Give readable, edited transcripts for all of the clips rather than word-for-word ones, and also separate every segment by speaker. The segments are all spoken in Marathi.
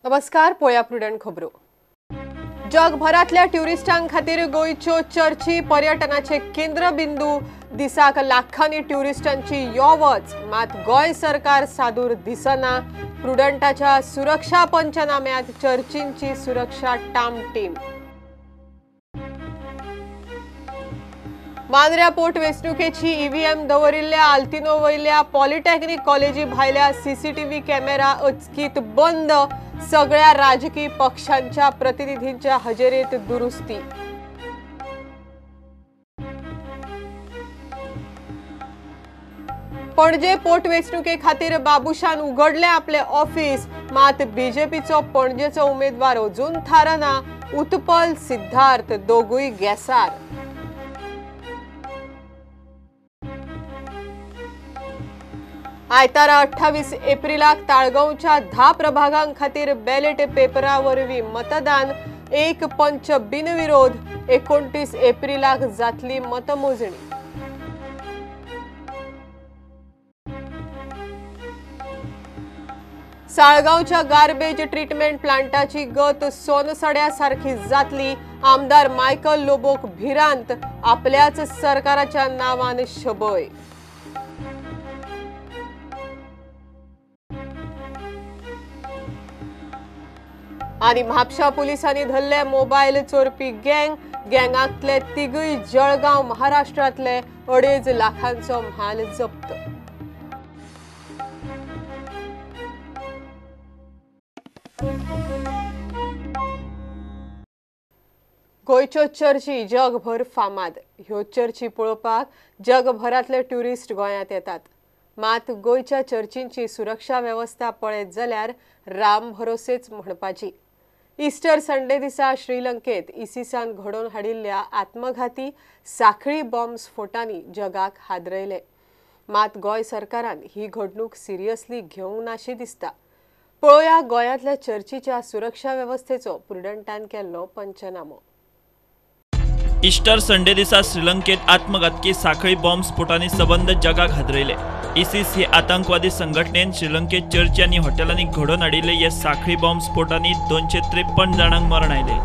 Speaker 1: नमस्कार, पोया प्रुडंट खबरो। जगभरातल्या ट्युरिस्टांक खातीर गोयच्यो चर्ची पर्यटनाचे केंद्रबिंदू दिसाक लाखांनी ट्युरिस्टांची यो वच, मात गोय सरकार सादूर दिसना। प्रुडंटाच्या सुरक्षा पंचनाम्यात चर्चींची सुरक्षा टामटीम। मांद्र्या पोटवेंचणुकेची ईव्हीएम दवरिल्ल्या आल्तिनो वयल्या पॉलिटेक्निक कॉलेजी भायल्या सीसीटीव्ही कॅमेरा अचकीत बंद। सगळ्या राजकीय पक्षांच्या प्रतिनिधींच्या हजेरीत दुरुस्ती। पणजे पोटवेंचणुके खातीर बाबुशान उगडले आपले ऑफिस, मात बीजेपीचो पणजेचो उमेदवार अजून थारना। उत्पल सिद्धार्थ दोगूय गेसार। आयतारा 28 एप्रिलाक ताळगांवच्या 10 प्रभागां खातीर बॅलेट पेपरा वरवीं मतदान। एक पंच बिनविरोध। 29 एप्रिलाक जातली मतमोजणी। साळगांवच्या गार्बेज ट्रीटमेंट प्लांटाची गत सोनसड्या सारखी जातली। आमदार मायकल लोबोक भिरांत। आपल्याच सरकाराच्या नावान शबय। आणि म्हापशा पोलिसांनी धरले मोबाईल चोरपी गँगांतले तिगूय जळगाव महाराष्ट्रातले 2.5 लाखांचो म्हाल जप्त। गोयच्यो चर्ची जगभर फामाद। ह्यो चर्ची पळोवपाक जगभरातले ट्युरिस्ट गोंयांत येतात, मात गोयच्या चर्चींची सुरक्षा वेवस्था पळयत जाल्यार राम भरोसेच म्हणपाची। ईस्टर संडे दिसा श्रीलंकेत इसिसान घडोवन हाडिल्ल्या आत्मघाती साखळी बॉम्ब स्फोटांनी जगाक हादरयले, मात गोंय सरकारान ही घडणूक सिरियसली घेवंक नाशी दिसता। पळोवया गोंयांतल्या चर्चीच्या सुरक्षा वेवस्थेचो प्रुडंटान केल्लो पंचनामो।
Speaker 2: ईस्टर संडे दिसा श्रीलंकेत आत्मघातकी साखळी बॉम्ब स्फोटांनी सबंद जगाक हादरयले। इसिस ही आतंकवादी संघटनेन श्रीलंकेत चर्ची आनी हॉटेलांनी घडोवन हाडिल्ले हे साखळी बॉम्ब स्फोटांनी 253 जाणांक मरण आयले।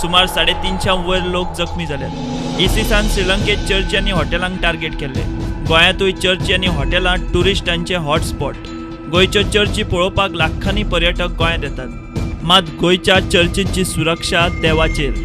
Speaker 2: सुमार 350 वयर लोक जखमी जाल्यात। इसिसान श्रीलंकेत चर्ची आनी हॉटेलांक टार्गेट केल्ले। गोंयांतूय चर्ची आनी हॉटेलां ट्युरिस्टांचे हॉटस्पॉट। गोंयच्यो चर्ची पळोवपाक लाखांनी पर्यटक गोंयांत येतात, मात गोंयच्या चर्चींची सुरक्षा देवाचेर।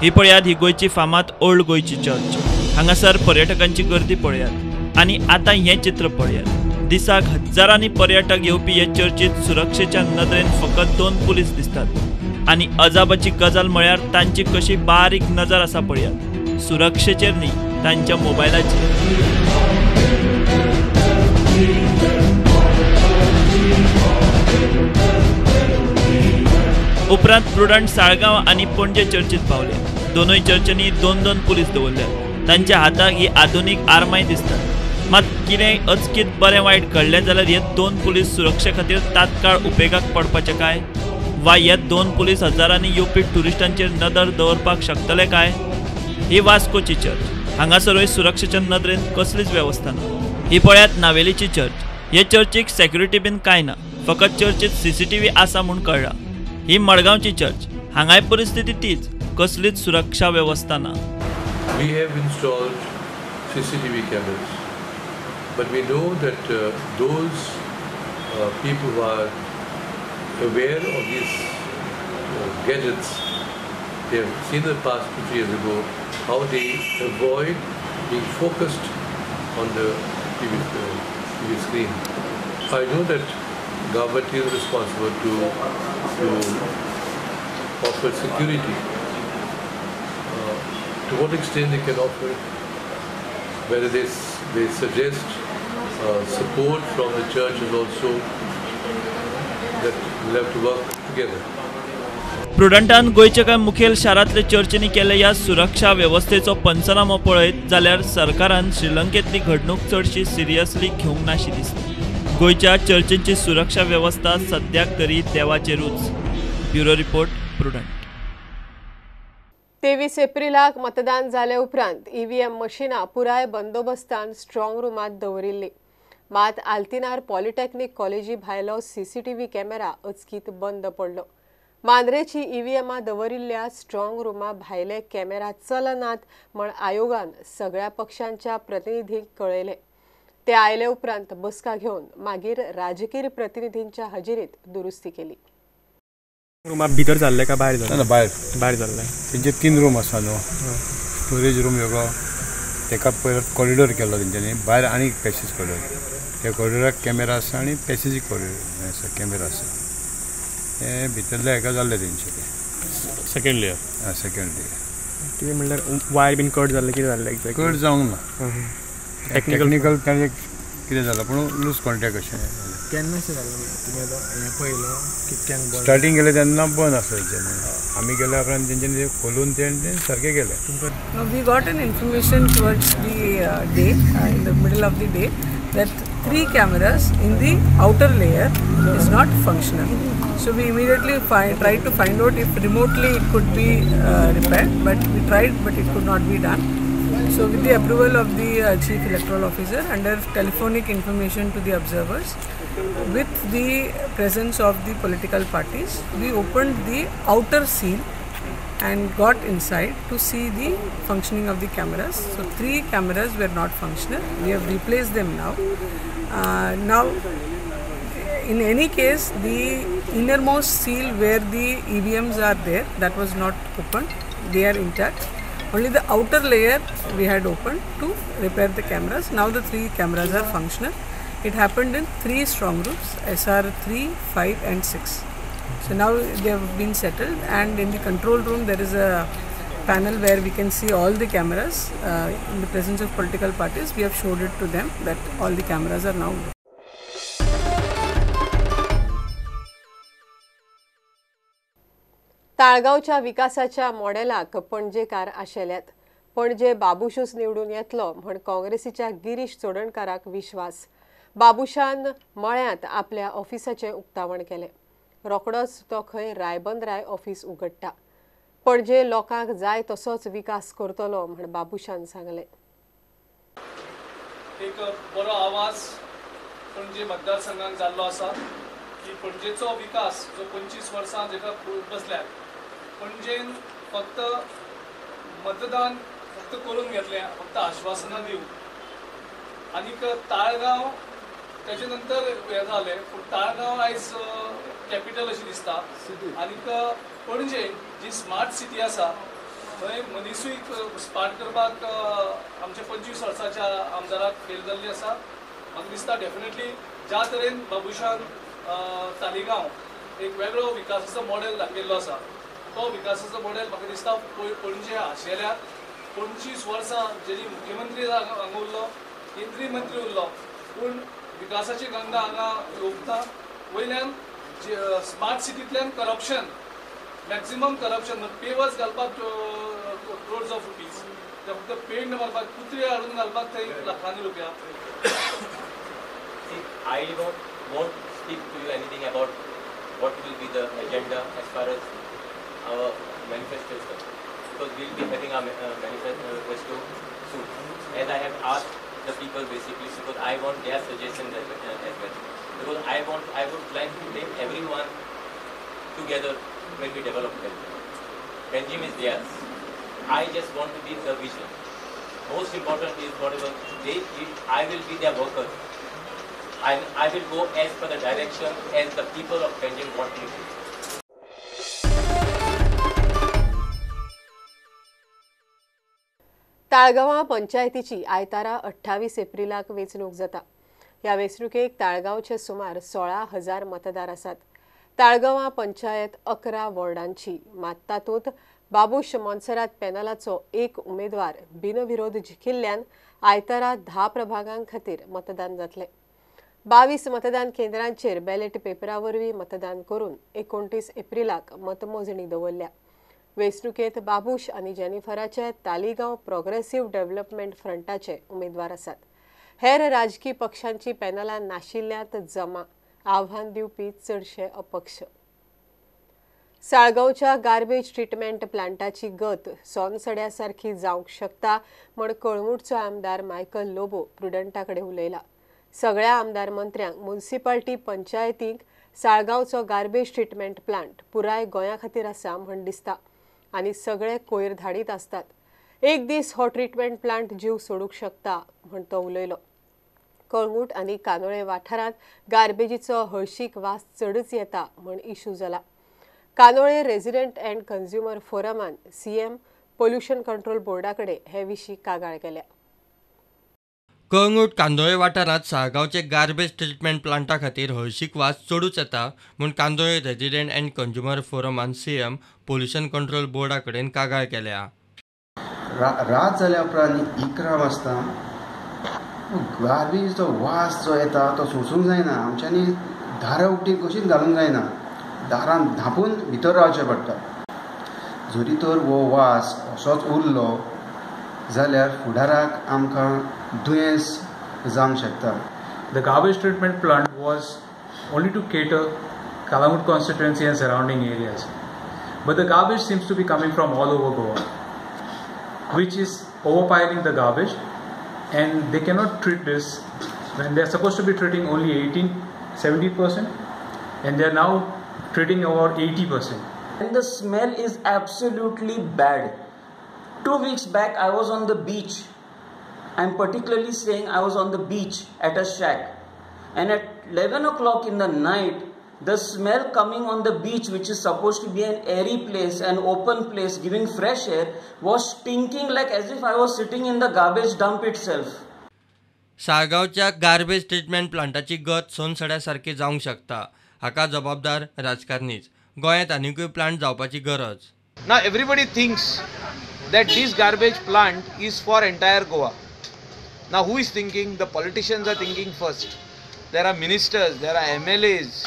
Speaker 2: ही पळयात ही गोयची फामाद ओल्ड गोयची चर्च। हांगासर पर्यटकांची गर्दी पळयात। आनी आता हे चित्र पळयात। दिसाक हजारांनी पर्यटक येवपी हे चर्चीत सुरक्षेच्या नदरेन फकत 2 पुलीस दिसतात। आनी अजाबाची गजाल म्हळ्यार तांची कशी बारीक नजर आसा पळयात, सुरक्षेचेर न्ही, तांच्या मोबायलाचेर। उपरांत प्रुडंट साळगांव आनी पणजे चर्चीत पावले। दोनूय चर्चींनी 2 पुलीस दवरल्यात। तांच्या हाताक ही आधुनीक आर्माय दिसतात, मात कितेंय अचकीत बरें वायट घडलें जाल्यार हे 2 पुलीस सुरक्षे खातीर तात्काळ उपेगाक पडपाचे काय, वा हे 2 पुलीस हजारांनी येवपी ट्युरिस्टांचेर नदर दवरपाक शकतले काय? ही वास्कोची चर्च। हांगासरूय सुरक्षेच्या नदरेन कसलीच वेवस्था ना। ही पळयात नावेलीची चर्च। हे चर्चीक सेक्युरिटी बीन कांय ना, फकत चर्चीत सीसीटीव्ही आसा म्हूण कळ्ळा। ही मडगांवची चर्च। हांगाय परिस्थिती तीच, कसलीच सुरक्षा व्यवस्था ना।
Speaker 3: We have installed CCTV cameras, but we know that those people who are aware of these gadgets, they have seen the past 2 years ago how they avoid being focused on the TV screen. I know that government is responsible to offer security. To what extent they can offer it, whether they suggest support from the church is also that we'll have to work together.
Speaker 2: प्रुडंटान गोयच्या काय मुखेल शारांतले चर्चींनी केले ह्या सुरक्षा वेवस्थेचो पंचनामो पळयत जाल्यार सरकारान श्रीलंकेतली घडणूक चडशी सिरियसली घेवंक नाशी दिसता। गोयच्या चर्चींची सुरक्षा वेवस्था सद्याक तरी देवाचेरूच। Bureau report, Prudent.
Speaker 1: 23 एप्रिलाक मतदान जाले उपरांत ईव्हीएम मशीनां पुराय बंदोबस्तान स्ट्रॉंग रूमात दवरिल्ली। मात आल्तिनार पॉलिटेक्निक कॉलेजी भायलो सीसीटीव्ही कॅमेरा अचकीत बंद पडलो. मांद्रेची ईव्हीएमां दवरिल्ल्या स्ट्रॉंग रुमा भायले कॅमेरा चलनात म्हण आयोगान सगळ्या पक्षांच्या प्रतिनिधींक कळयले. ते आयले उपरांत बसका घेवन मागीर राजकीय प्रतिनिधींच्या हजेरीत दुरुस्ती केली.
Speaker 4: रुमा भितर जाल्ले का भायर जाल्ले?
Speaker 5: भायर
Speaker 4: जाल्ले.
Speaker 5: तेंचे 3 रूम आसा न्हू. स्टोरेज रूम वेगळो, तेका पयर कॉरिडोर केलो तेंच्यांनी, भायर आनी पॅसेज कॉरिडोर. त्या कॉरिडोराक कॅमेरा आसा आनी पॅसेजी कॉरिडोर आसा, कॅमेरा आसा. हे भितरले हेका जाल्ले तेंचे ते
Speaker 4: सेकंड लेयर.
Speaker 5: Second layer.
Speaker 4: कितें म्हणल्यार वायर बीन कट जाल्ले, कितें जाल्लें एक्झॅक्ट?
Speaker 5: कट जावंक ना. टेक्निकल ताणें कितें जालां पूण लूज कॉन्टॅक्ट अशें.
Speaker 6: केन्नाशें जालें तुमी आतां हें पळयलो कितक्यांक बंद?
Speaker 5: स्टार्टींग केलें तेन्ना बंद आसलें तेंचें. आमी गेल्या उपरांत तेंच्यांनी खोलून तें सारकें केलें.
Speaker 6: No, we got an information towards the day, in the middle of the day, that 3 cameras in the outer layer is not functional. So we immediately tried to find out if remotely it could be repaired, but we tried, but it could not be done. So with the approval of the Chief Electoral Officer, under telephonic information to the observers, with the presence of the political parties, we opened the outer seal and got inside to see the functioning of the cameras. So 3 cameras were not functional. We have replaced them now. Now, in any case, the innermost seal where the EVMs are there, that was not opened. They are intact. Only the outer layer we had opened to repair the cameras. Now the 3 cameras are functional. It happened in 3 strong rooms, SR 3, 5 and 6. So now they have been settled, and in the control room there is a panel where we can see all the cameras. In the presence of political parties, we have showed it to them that all the cameras are now.
Speaker 1: ताळगावच्या विकासाच्या मॉडेलाक पणजेकार आशेल्यात. पणजे बाबुशूच निवडून येतलो म्हण काँग्रेसीच्या गिरीश चोडणकाराक विश्वास. बाबुशान मळ्यांत आपल्या ऑफिसाचें उक्तावण केलें. रोखडोच तो खंय रायबंदराय ऑफिस उगडटा. पणजे लोकांक जाय तसोच विकास करतलो म्हण बाबुशान सांगलें.
Speaker 7: एक बरो आवाज पणजे मतदारसंघात जाल्लो आसा की पणजेचो विकास जो 25 वर्सां जेका बसल्यात, पणजेन फक्त मतदान फक्त करून घेतलें, फक्त आश्वासनां दिवं. आनीक ताळगांव तेजे नंतर हें जालें, पूण ताळगांव आयज कॅपिटल अशी दिसता. आनीक पणजे जी स्मार्ट सिटी आसा थंय मनीसूय स्मार्ट करपाक आमच्या 25 वर्साच्या आमदाराक फेल जाल्ली आसा. म्हाका दिसता डेफिनेटली ज्या तरेन बाबुशान तालिगांव एक वेगळो विकासाचो मॉडेल दाखयल्लो आसा, तो विकासाचो मॉडेल म्हाका दिसता पणजे आशेल्यात. 25 वर्सां जेणी मुख्यमंत्री हांगा उरलो, केंद्रीय मंत्री उरलो, पूण विकासाची गंगा हांगा लोकता. वयल्यान स्मार्ट सिटींतल्यान करप्शन, मॅक्झिमम करप्शन, पेवर्स घालपाक क्रोड्स ऑफ रुपीज, ते फक्त पेंट मारपाक, कुत्रे हाडून घालपाक थंय लाखांनी रुपया.
Speaker 8: I won't speak to you anything about what will be the agenda as far as our manifesto is concerned, because we'll be having our manifesto soon. As I have asked the people basically, because I want their suggestions as well. Because I would like to take everyone together when we develop Belgium. Belgium is theirs. I just want to be the vision. Most important is whatever I will be their worker. I will go as per the direction as the people of Belgium want me to.
Speaker 1: ताळगांवां पंचायतीची आयतारा 28 एप्रिलाक वेंचणूक जाता. ह्या वेंचणुकेक ताळगांवचे सुमार 16,000 मतदार आसात. ताळगांवां पंचायत 11 वॉर्डांची, मात तातूंत बाबूश मोन्सेरात पॅनलाचो एक उमेदवार बिनविरोध जिखिल्ल्यान आयतारा 10 प्रभागां खातीर मतदान जातलें. 22 मतदान केंद्रांचेर बॅलेट पेपरा वरवीं मतदान करून 29 एप्रिलाक मतमोजणी दवरल्या. वेंचणुकेंत बाबूश आनी जेनिफराचे तालिगांव प्रोग्रेसिव्ह डेव्हलपमेंट फ्रंटाचे उमेदवार आसात. हेर राजकी पक्षांची पॅनलां नाशिल्ल्यांत जमा, आव्हान दिवपी चडशे अपक्ष. साळगांवच्या गार्बेज ट्रिटमेंट प्लांटाची गत सोनसड्या सारखी जावंक शकता म्हण कळंगूटचो आमदार मायकल लोबो प्रुडंटा कडेन उलयला. सगळ्या आमदार मंत्र्यांक म्युनिसिपालिटी पंचायतींक साळगांवचो गार्बेज ट्रीटमेंट प्लांट पुराय गोंया खातीर आसा म्हण दिसता आनी सगळे कोयर धाडीत आसतात। एक दीस हो ट्रीटमेंट प्लांट जीव सोडूंक शकता म्हण तो उलयलो। कळंगूट आनी कानोळे वाठारांत गार्बेजीचो हळशीक वास चडच येता म्हण इशू जाला। कानोळे रेजिडेंट अँड कन्झ्युमर फोरमान सीएम पोल्युशन कंट्रोल बोर्डा कडेन हे विशीं कागाळ केल्या।
Speaker 9: कळंगूट कांदोळे वाठारांत साळगांवचे गार्बेज ट्रीटमेंट प्लांटा खातीर हळशीक वास चडूच येता म्हूण कांदोळे रेजिडेंट अँड कन्झ्युमर फोरमान सीएम पोल्युशन कंट्रोल बोर्डा कडेन कागाळ केल्या।
Speaker 10: रात जाल्या उपरांत 11 वाजता गार्बेजीचो वास जो येता तो सोसूंक जायना। आमच्यांनी दारां उगटी कशींच घालूंक जायना, दारान धांपून भितर रावचें पडटा। जरी तर हो वास असोच उरलो जाल्यार फुडाराक आमकां दुयेंस जावंक शकता।
Speaker 11: The garbage treatment plant was only to cater Kalangut constituency and surrounding areas. But the garbage seems to be coming from all over Goa, which is overpiling the garbage, and they cannot treat this when they're supposed to be treating only 70%, and they're now treating about 80%.
Speaker 12: And the smell is absolutely bad. 2 weeks back I was on the beach. I'm particularly saying I was on the beach at a shack, and at 11 o'clock in the night the smell coming on the beach, which is supposed to be an airy place, an open place giving fresh air, was stinking like as if I was sitting in the garbage dump itself.
Speaker 9: साळगांवच्या गार्बेज ट्रीटमेंट प्लांटाची गत सोनसड्यासारखी जावंक शकता। हाका जबाबदार राजकारणीच। गोंयांत आनीकूय प्लांट जावपाची गरज।
Speaker 13: Now everybody thinks that this garbage plant is for entire Goa. Now who is thinking? The politicians are thinking first. There are ministers, there are MLAs,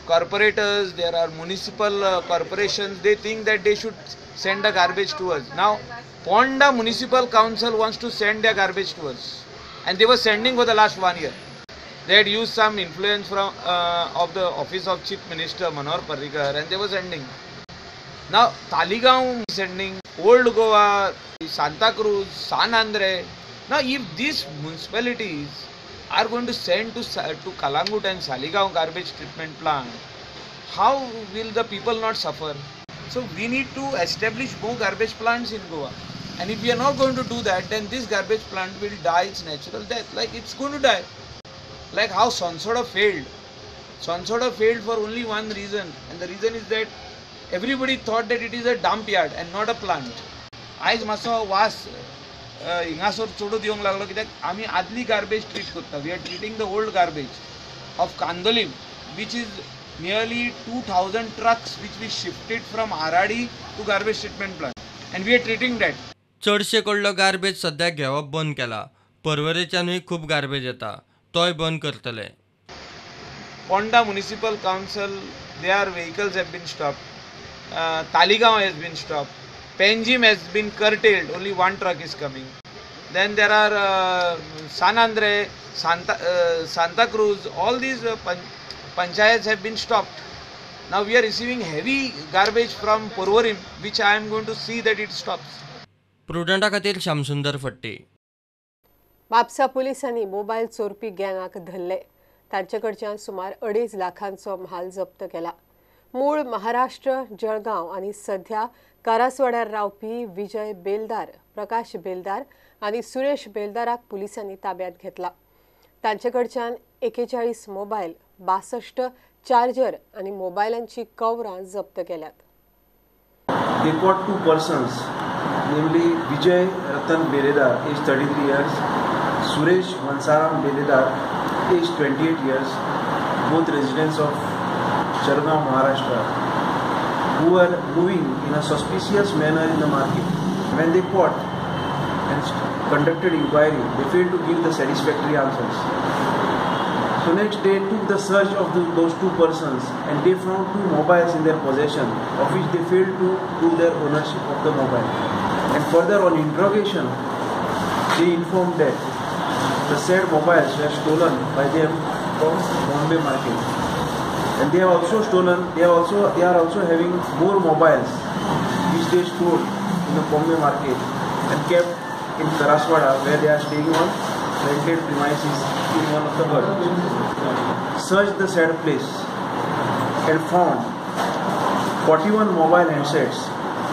Speaker 13: corporators, there are municipal corporations. They think that they should send the garbage to us. Now Ponda Municipal Council wants to send their garbage to us, and they were sending for the last 1 year. They had used some influence from of the office of Chief Minister Manohar Parrikar, and they were sending. Now Taligaon sending, Old Goa, Santa Cruz, San Andre. Now if these municipalities are going to send to Kalangut and Saligaon garbage treatment plant, how will the people not suffer? So we need to establish more garbage plants in Goa, and if we are not going to do that, then this garbage plant will die its natural death. Like it's going to die. Like how Sonsoda failed. Sonsoda failed for only one reason, and the reason is that everybody thought that it is a dump yard and not a plant. आयज मातसो वास हिंगासर चडूच येवंक लागलो, कित्याक आमी आदली गार्बेज ट्रीट करता. We are treating the old garbage of Candolim, which is nearly 2000 trucks which we shifted from Aradi to garbage treatment plant, and we are treating that.
Speaker 9: चडशे कडलो गार्बेज सध्या घेवप बंद केला। पर्वरेच्यानूय खूब गार्बेज येता, तोय बंद करतले।
Speaker 13: Ponda Municipal Council, their vehicles have been stopped. Taligaon has been stopped. Penjim has been curtailed. Only one truck is coming. Then there are San Andre, Santa Cruz. All these panchayats have been stopped. Now we are receiving heavy garbage from Porvorim, which I am going to see that it stops.
Speaker 9: प्रुडंटा खातीर श्यामसुंदर फट्टी।
Speaker 1: म्हापसा पुलिसांनी मोबायल चोरपी गँगाक धरले। तांचे कडच्यान सुमार 2.5 लाखांचो म्हाल जप्त केला। मूळ महाराष्ट्र जळगांव आनी सध्या कारसवाड्यार रावपी विजय बेलदार, प्रकाश बेलदार आनी सुरेश बेलदाराक पुलिसांनी ताब्यात घेतला। तांचे कडच्यान 41 मोबायल, 62 चार्जर आनी मोबायलांची कवरां जप्त केल्यात।
Speaker 14: They caught 2 persons, namely Vijay Ratan Beledar, age 33 years, Suresh Mansaram Beledar, age 28 years, both residents of Jalgaon, Maharashtra, who were moving in a suspicious manner in the market. When they caught and conducted inquiry, they failed to give the satisfactory answers. So next they took the search of those 2 persons, and they found 2 mobiles in their possession, of which they failed to prove their ownership of the mobile. And further on interrogation, they informed that the said mobiles were stolen by them from Bombay market. And they are also having more mobiles which they stored in the Bombay market and kept in Karaswada, where they are staying on rented premises in one of the hut. Searched the said place and found 41 mobile handsets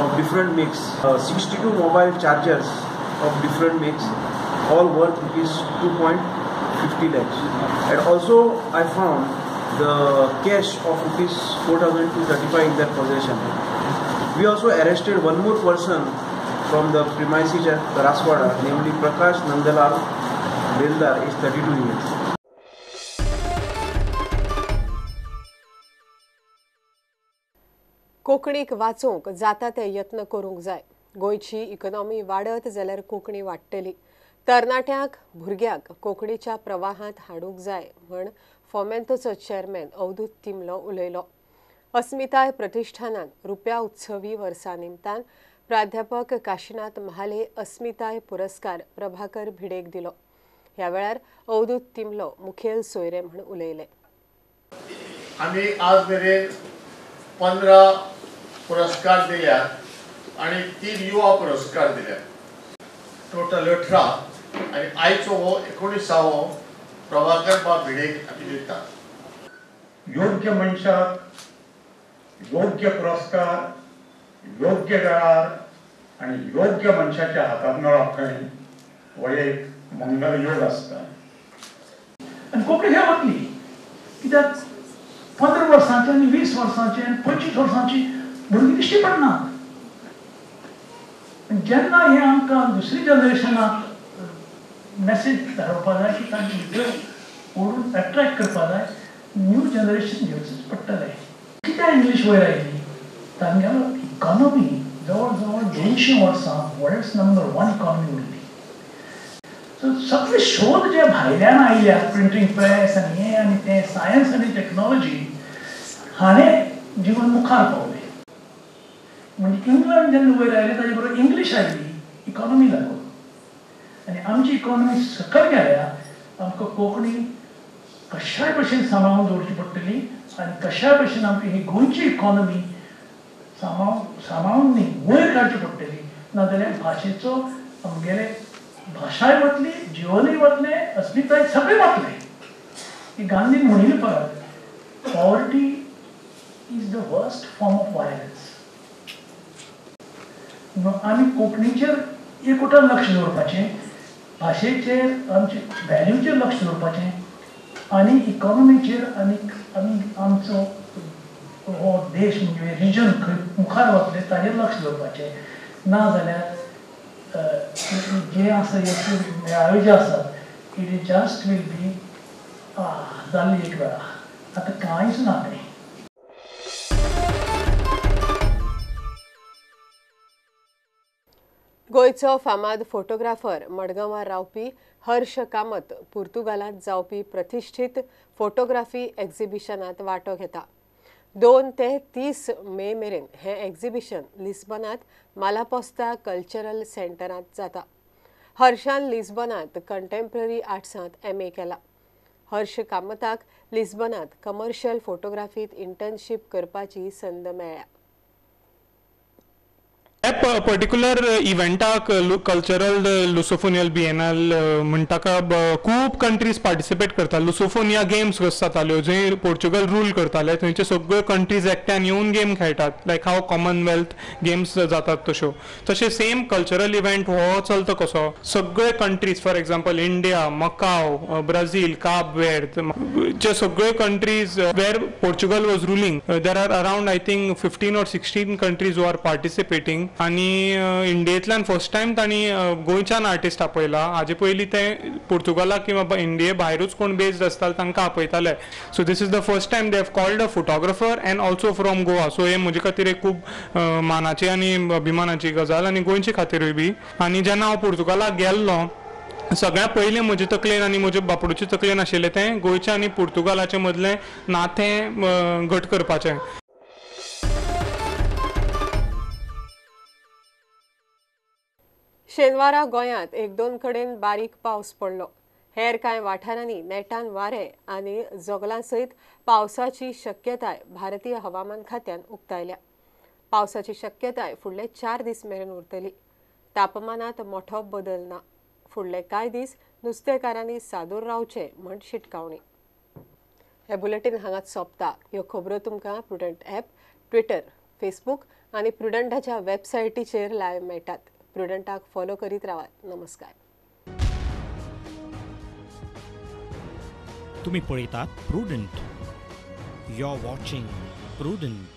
Speaker 14: of different makes, 62 mobile chargers of different makes, all worth rupees 2.50 lakhs. And also I found the cash of rupees 4,235 in their possession. We also arrested one more person from the premises at Raswada, namely Prakash Nandalal Beldar, age 32 years.
Speaker 1: कोंकणीक वाचूंक जाता ते यत्न करूंक जाय. गोंयची इकॉनॉमी वाडत जाल्यार कोंकणी वाडटली. तरणाट्यांक भुरग्यांक कोंकणीच्या प्रवाहांत हाडूंक जाय म्हण फॉमेंतोचो चेअरमॅन अवधूत तिमलो उलयलो. अस्मिताय प्रतिश्ठानान रुप्या उत्सवी वर्सा निमतान प्राध्यापक काशीनाथ महाले अस्मिताय पुरस्कार प्रभाकर भिडेक दिलो. ह्या वेळार अवधूत तिमलो मुखेल सोयरे म्हण उलयले.
Speaker 15: आमी आज मेरेन 15 पुरस्कार दिल्यात आणि 3 युवा पुरस्कार दिल्यात. टोटल 18 आणि आयचो हो 19वो प्रभाकर बा भिडेक आमी दितात.
Speaker 16: योग्य मनशाक योग्य पुरस्कार योग्य वेळार आणि योग्य मनशाच्या हातात मेळप हो एक मंगल योग आसता. आनी कोंकणी हे वतली कित्याक 15 वर्सांचे आनी 20 वर्सांचे आनी 25 वर्सांची भुरगीं दिश्टी पडनात. जेन्ना हे आमकां दुसरी जनरेशनाक मेसेज धाडोवपा जाय की तांचे भितर ओडून अट्रॅक्ट करपा जाय, न्यू जनरेशन घेवचेच पडटलें. कित्याक इंग्लीश वयर आयली? तांगेलो इकॉनॉमी जवळ जवळ 200 वर्सां वर्ल्ड नंबर 1 इकॉनॉमी उरली. सो सगळे शोध जे भायल्यान आयल्या, प्रिंटींग प्रेस आनी हे आनी ते सायन्स आनी टॅक्नॉलॉजी हाणें जीवन मुखार पावलें. म्हणजे इंग्लंड जेन्ना वयर आयलें ताजे बरोबर इंग्लीश आयली इकॉनॉमी लागून. आनी आमची इकॉनॉमी सकयल गेल्यार आमकां कोंकणी कशाय भशेन सांबाळून दवरची पडटली आनी कशाय भशेन आमकां ही गोंयची इकॉनॉमी सांबाळून न्ही वयर काडची पडटली. नाजाल्यार भाशेचो आमगेले भाशाय वतली, जिवनूय वतलें, अस्मिताय सगळें वतलें. ही गांधीन म्हणिल्ली पळय, poverty is the worst form of violence. आमी कोंकणीचेर एकवटान लक्ष दवरपाचें, भाशेचेर आमचे व्हॅल्यूचेर लक्ष दवरपाचें आनी इकॉनॉमीचेर आनी आमचो हो देश म्हणजे रिजन खंय मुखार वतले ताचेर लक्ष दवरपाचें. नाजाल्यार जे आसा हे मेळावे जे आसात इट इज जस्ट वील बी जाल्ली एक वेळा. आतां कांयच ना तें.
Speaker 1: गोंयचो फामाद फोटोग्राफर मडगांवां रावपी हर्ष कामत पुर्तुगालांत जावपी प्रतिश्ठीत फोटोग्राफी एक्झिबिशनांत वांटो घेता. 2 ते 30 मे मेरेन हें एक्झिबिशन लिस्बनांत मालापोस्ता कल्चरल सेंटरांत जाता. हर्षान लिस्बनांत कंटेम्पररी आर्ट्सांत MA केला. हर्ष कामताक लिस्बनांत कमर्शियल फोटोग्राफींत इंटर्नशीप करपाची संद मेळ्ळ्या.
Speaker 17: ह्या पर्टिक्युलर इव्हेंटाक कल्चरल लुसोफोनियल बिएनाल म्हणटा खूब कंट्रीज पार्टिसिपेट करता. लुसोफोनिया गेम्स कशें जाताल्यो जंय पोर्चुगल रूल करताले, थंयचे सगळ्यो कंट्रीज एकट्यान येवन गेम खेळटात, लायक हाव कॉमनवेल्थ गेम्स जातात तश्यो. तशें सेम कल्चरल इव्हेंट हो चलता कसो. सगळे countries for example India, Macau, Brazil, Cabo Verde, जे सगळे कंट्रीज वेर Portugal was ruling, there are around I think 15 or 16 countries who are participating. आनी इंडियेंतल्यान फर्स्ट टायम तांणी गोंयच्यान आर्टिस्ट आपयला. हाजे पयलीं ते पोर्तुगालाक किंवा इंडिये भायरूच कोण बेस्ड आसताले तांकां आपयताले. So this is the first time they have called a photographer and also from Goa. सो हे म्हजे खातीर एक खूब मानाची आनी अभिमानाची गजाल आनी गोंयचे खातीरूय बी. आनी जेन्ना हांव पोर्तुगालाक गेल्लो सगळ्यात पयलें म्हजे तकलेन आनी म्हजे बापूडचे तकलेन आशिल्लें तें गोंयचे आनी पोर्तुगालाचे मदलें नातें घट करपाचें.
Speaker 1: शेनवारा गोंयांत 1-2 कडेन बारीक पावस पडलो. हेर कांय वाठारांनी नेटान वारें आनी जोगलां सयत पावसाची शक्यताय भारतीय हवामान खात्यान उक्तायल्या. पावसाची शक्यताय फुडले 4 दीस मेरेन उरतली. तापमानात मोठो बदल ना. फुडले कांय दीस नुस्तेकारांनी सादूर रावचे म्हण शिटकावणी. हे बुलेटिन हांगाच सोंपता. ह्यो खबरो तुमकां प्रुडंट ॲप, ट्विटर, फेसबुक आनी प्रुडंटाच्या वेबसायटीचेर लायव्ह मेळटात. प्रुडंटाक फॉलो करीत रावात. नमस्कार.
Speaker 18: तुम्ही पळयतात Prudent. You are watching prudent.